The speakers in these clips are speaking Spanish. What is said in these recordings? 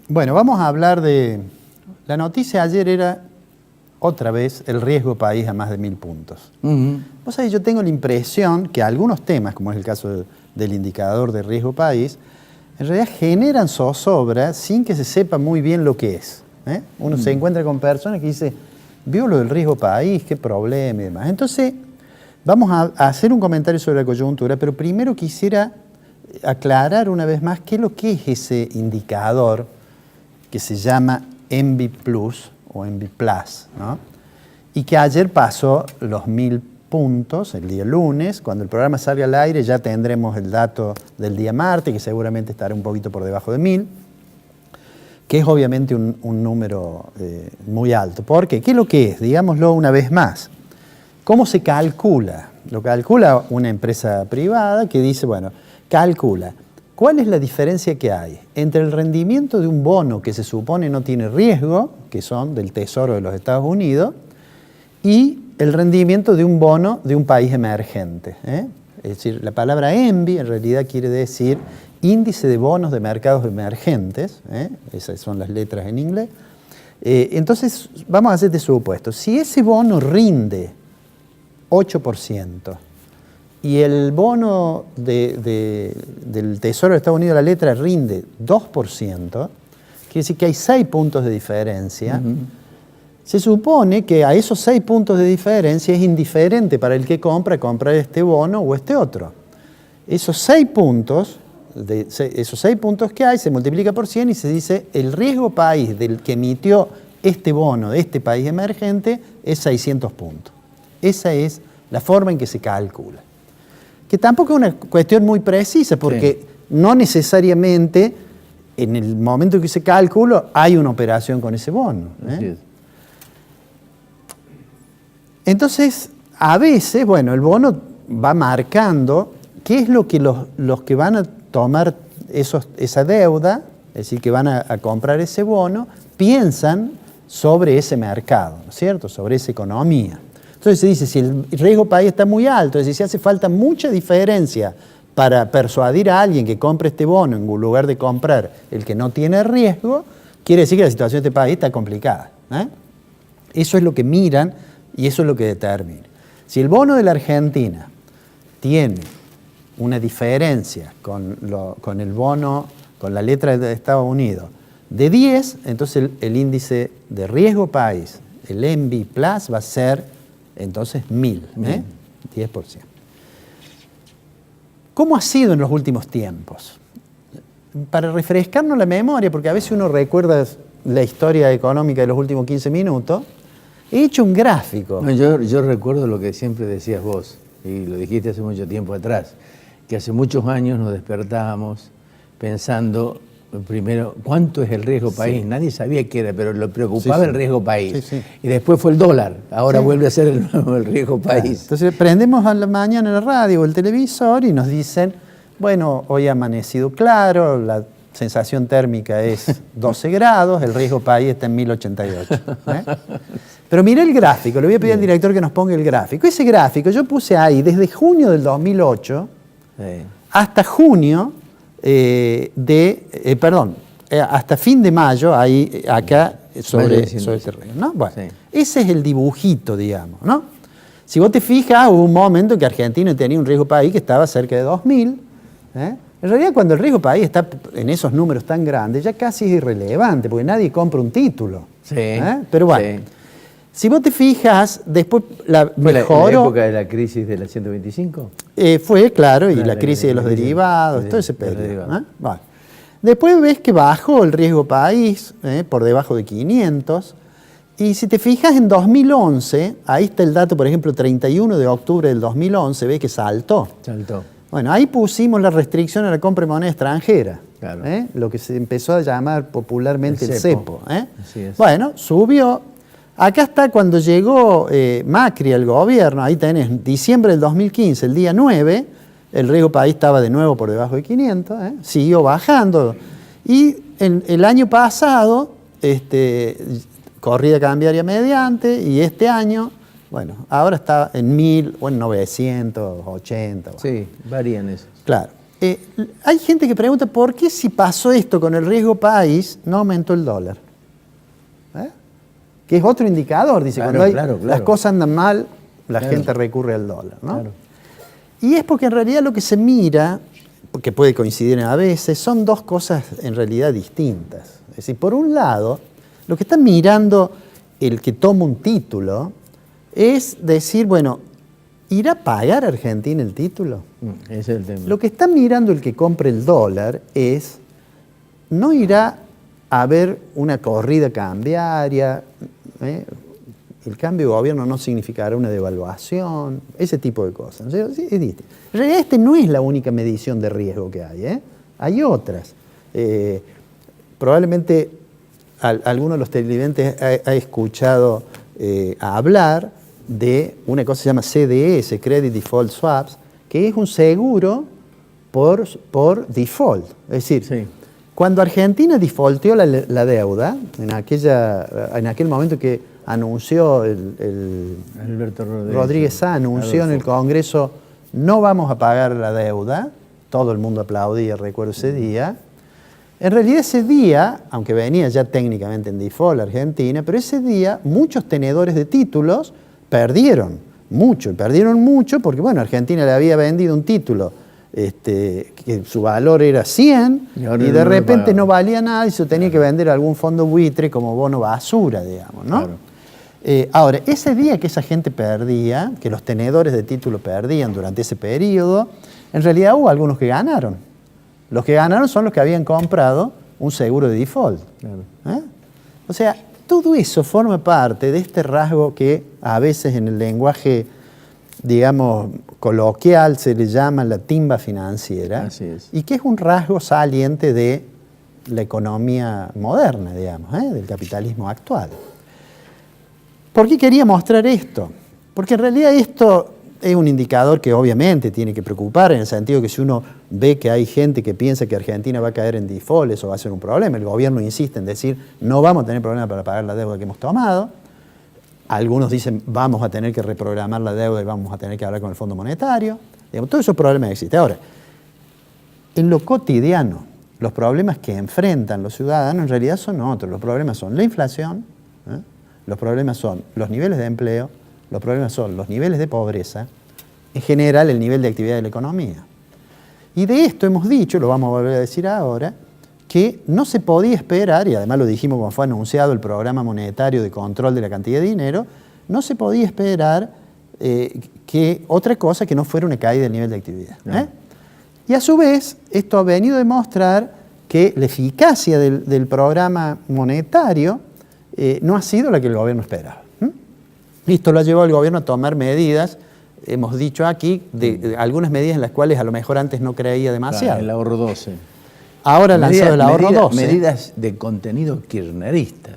Bueno, vamos a hablar de... La noticia ayer era, otra vez, el riesgo país a más de 1000 puntos. Vos sabés, yo tengo la impresión que algunos temas, como es el caso del indicador de riesgo país, en realidad generan zozobra sin que se sepa muy bien lo que es. Uno se encuentra con personas que dicen, vio lo del riesgo país, qué problema y demás. Entonces, vamos a hacer un comentario sobre la coyuntura, pero primero quisiera aclarar una vez más qué es lo que es ese indicador que se llama ENVI Plus o ENVI Plus, ¿no? Y que ayer pasó los 1000 puntos el día lunes. Cuando el programa salga al aire ya tendremos el dato del día martes, que seguramente estará un poquito por debajo de 1000, que es obviamente un número muy alto. ¿Por qué? ¿Qué es lo que es? Digámoslo una vez más. ¿Cómo se calcula? Lo calcula una empresa privada que dice, bueno, calcula cuál es la diferencia que hay entre el rendimiento de un bono que se supone no tiene riesgo, que son del Tesoro de los Estados Unidos, y el rendimiento de un bono de un país emergente. Es decir, la palabra ENVI en realidad quiere decir índice de bonos de mercados emergentes, esas son las letras en inglés. Entonces, vamos a hacer este supuesto. Si ese bono rinde 8% y el bono del Tesoro de Estados Unidos, la letra, rinde 2%, quiere decir que hay 6 puntos de diferencia. Se supone que a esos 6 puntos de diferencia es indiferente para el que comprar este bono o este otro. Esos 6 puntos que hay se multiplica por 100 y se dice el riesgo país del que emitió este bono de este país emergente es 600 puntos. Esa es la forma en que se calcula. Que tampoco es una cuestión muy precisa porque no necesariamente en el momento en que se calcula hay una operación con ese bono. Entonces, a veces, bueno, el bono va marcando qué es lo que los que van a tomar esa deuda, es decir, que van a comprar ese bono, piensan sobre ese mercado, ¿no es cierto?, sobre esa economía. Entonces se dice, si el riesgo país está muy alto, es decir, si hace falta mucha diferencia para persuadir a alguien que compre este bono en lugar de comprar el que no tiene riesgo, quiere decir que la situación de este país está complicada. Eso es lo que miran y eso es lo que determina. Si el bono de la Argentina tiene una diferencia con el bono, con la letra de Estados Unidos, de 10, entonces el índice de riesgo país, el ENVI Plus, va a ser entonces 1000, 10%. ¿Cómo ha sido en los últimos tiempos? Para refrescarnos la memoria, porque a veces uno recuerda la historia económica de los últimos 15 minutos, he hecho un gráfico. No, yo recuerdo lo que siempre decías vos, y lo dijiste hace mucho tiempo atrás, que hace muchos años nos despertábamos pensando, primero, ¿cuánto es el riesgo país? Nadie sabía qué era, pero lo preocupaba el riesgo país. Y después fue el dólar, ahora vuelve a ser el riesgo país. Entonces prendemos a la mañana la radio o el televisor y nos dicen, bueno, hoy ha amanecido claro, la sensación térmica es 12 grados, el riesgo país está en 1088. Pero mire el gráfico, le voy a pedir al director que nos ponga el gráfico. Ese gráfico yo puse ahí desde junio del 2008 hasta junio hasta fin de mayo, ahí acá sobre el terreno, ¿no? Bueno, ese es el dibujito, digamos, ¿no? Si vos te fijas, hubo un momento en que Argentina tenía un riesgo país que estaba cerca de 2000. En realidad, cuando el riesgo país está en esos números tan grandes, ya casi es irrelevante, porque nadie compra un título. Pero bueno, si vos te fijas, después mejoró. ¿La época de la crisis de la 125? Fue, claro, y la crisis de los derivados, todo ese periodo. Bueno. Después ves que bajó el riesgo país por debajo de 500. Y si te fijas en 2011, ahí está el dato, por ejemplo, 31 de octubre del 2011, ves que saltó. Bueno, ahí pusimos la restricción a la compra de moneda extranjera, lo que se empezó a llamar popularmente el cepo. Bueno, subió. Acá está cuando llegó Macri al gobierno, ahí tenés diciembre del 2015, el día 9, el riesgo país estaba de nuevo por debajo de 500, siguió bajando. Y el año pasado, corrida cambiaria mediante, y este año, bueno, ahora está en 1000 o en 980. Sí, varían esos. Claro. hay gente que pregunta por qué si pasó esto con el riesgo país no aumentó el dólar. Que es otro indicador, dice, Claro, cuando claro. las cosas andan mal, la Claro. gente recurre al dólar, ¿no? Claro. Y es porque en realidad lo que se mira, porque puede coincidir a veces, son dos cosas en realidad distintas. Es decir, por un lado, lo que está mirando el que toma un título es decir, bueno, ¿irá a pagar Argentina el título? Ese es el tema. Lo que está mirando el que compre el dólar es, ¿no irá a haber una corrida cambiaria? El cambio de gobierno no significará una devaluación, ese tipo de cosas. ¿No? Sí, es distinto. En realidad, este no es la única medición de riesgo que hay. Hay otras. Probablemente alguno de los televidentes ha escuchado hablar de una cosa que se llama CDS, Credit Default Swaps, que es un seguro por default. Es decir, Sí. cuando Argentina defaulteó la deuda, en aquel momento que anunció Alberto Rodríguez Sá anunció en el Congreso, no vamos a pagar la deuda, todo el mundo aplaudía, recuerdo ese día. En realidad ese día, aunque venía ya técnicamente en default Argentina, pero ese día muchos tenedores de títulos perdieron mucho porque, bueno, Argentina le había vendido un título que su valor era 100 Y ahora y no de lo repente pagaba. no valía nada y se tenía que vender a algún fondo buitre como bono basura, digamos, ¿no? Claro. Ahora, ese día que esa gente perdía, que los tenedores de título perdían durante ese periodo, en realidad hubo algunos que ganaron. Los que ganaron son los que habían comprado un seguro de default. Claro. O sea, todo eso forma parte de este rasgo que a veces en el lenguaje, digamos, coloquial se le llama la timba financiera. Así es. Y que es un rasgo saliente de la economía moderna, digamos, del capitalismo actual. ¿Por qué quería mostrar esto? Porque en realidad esto es un indicador que obviamente tiene que preocupar, en el sentido que si uno ve que hay gente que piensa que Argentina va a caer en default, eso va a ser un problema. El gobierno insiste en decir, no vamos a tener problema para pagar la deuda que hemos tomado. Algunos dicen, vamos a tener que reprogramar la deuda y vamos a tener que hablar con el Fondo Monetario. Digamos, todos esos problemas existen. Ahora, en lo cotidiano, los problemas que enfrentan los ciudadanos en realidad son otros. Los problemas son la inflación, los problemas son los niveles de empleo, los problemas son los niveles de pobreza, en general el nivel de actividad de la economía. Y de esto hemos dicho, lo vamos a volver a decir ahora, que no se podía esperar, y además lo dijimos cuando fue anunciado el programa monetario de control de la cantidad de dinero, no se podía esperar que otra cosa que no fuera una caída del nivel de actividad. Y a su vez, esto ha venido a demostrar que la eficacia del programa monetario no ha sido la que el gobierno esperaba. Esto lo ha llevado al gobierno a tomar medidas, hemos dicho aquí, de algunas medidas en las cuales a lo mejor antes no creía demasiado. El ahorro 12. Ahora ha lanzado el ahorro 12. Medidas de contenido kirchneristas.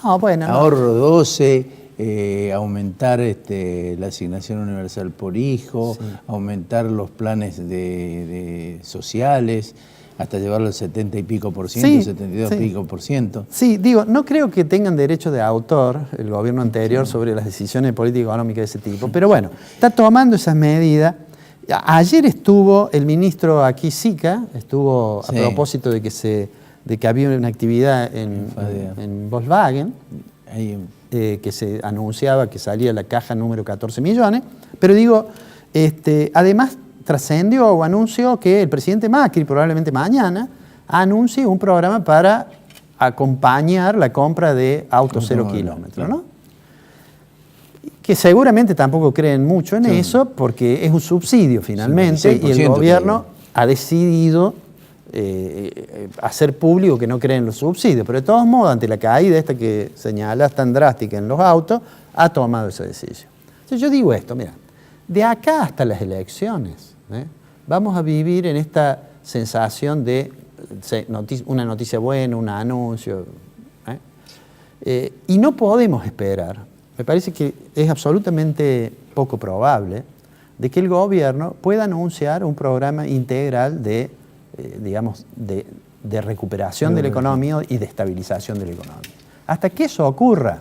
No, bueno, no. Ahorro 12, aumentar la asignación universal por hijo, Sí. aumentar los planes de sociales, hasta llevarlo al 70 y pico por ciento, Sí, 72 sí. y pico por ciento. Sí, digo, no creo que tengan derecho de autor el gobierno anterior sobre las decisiones de política económica de ese tipo, pero bueno, está tomando esas medidas. Ayer estuvo el ministro aquí, Sica, estuvo Sí. a propósito de que había una actividad en Volkswagen, Ahí, que se anunciaba que salía la caja número 14 millones, pero digo, además trascendió o anunció que el presidente Macri, probablemente mañana, anuncie un programa para acompañar la compra de autos 0 kilómetros, claro. ¿no? Que seguramente tampoco creen mucho en eso, porque es un subsidio finalmente, y el 56% gobierno ha decidido hacer público que no creen en los subsidios, pero de todos modos, ante la caída esta que señalas tan drástica en los autos, ha tomado esa decisión. Entonces yo digo esto, mira, de acá hasta las elecciones, vamos a vivir en esta sensación de una noticia buena, un anuncio, y no podemos esperar, me parece que es absolutamente poco probable, de que el gobierno pueda anunciar un programa integral de recuperación de la economía y de estabilización de la economía. Hasta que eso ocurra,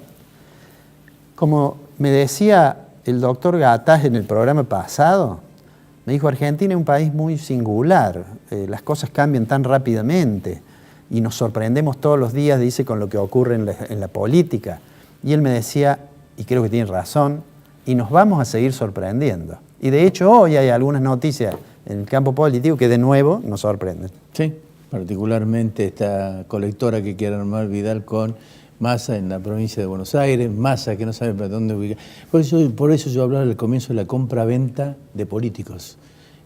como me decía el doctor Gataz en el programa pasado, Me dijo, Argentina es un país muy singular, las cosas cambian tan rápidamente y nos sorprendemos todos los días, dice, con lo que ocurre en la política. Y él me decía, y creo que tiene razón, y nos vamos a seguir sorprendiendo. Y de hecho hoy hay algunas noticias en el campo político que de nuevo nos sorprenden. Sí, particularmente esta colectora que quiere armar Vidal con Massa en la provincia de Buenos Aires, Massa que no sabe para dónde ubicar. Por eso yo hablaba al comienzo de la compra-venta de políticos.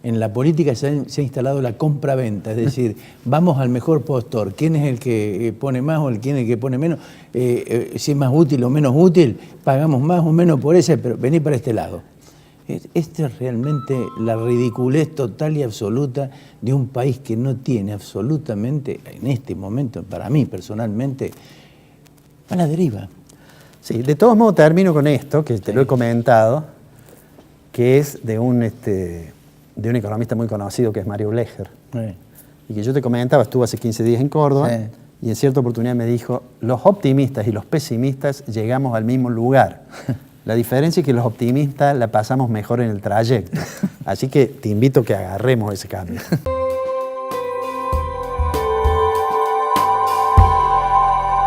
En la política se ha instalado la compra-venta, es decir, vamos al mejor postor. ¿Quién es el que pone más o quién es el que pone menos? Si es más útil o menos útil, pagamos más o menos por ese, pero vení para este lado. Esta es realmente la ridiculez total y absoluta de un país que no tiene absolutamente, en este momento, para mí personalmente, a la deriva. Sí, de todos modos termino con esto, que te lo he comentado, que es de un economista muy conocido que es Mario Blecher. Y que yo te comentaba, estuvo hace 15 días en Córdoba, y en cierta oportunidad me dijo, los optimistas y los pesimistas llegamos al mismo lugar. La diferencia es que los optimistas la pasamos mejor en el trayecto. Así que te invito a que agarremos ese cambio.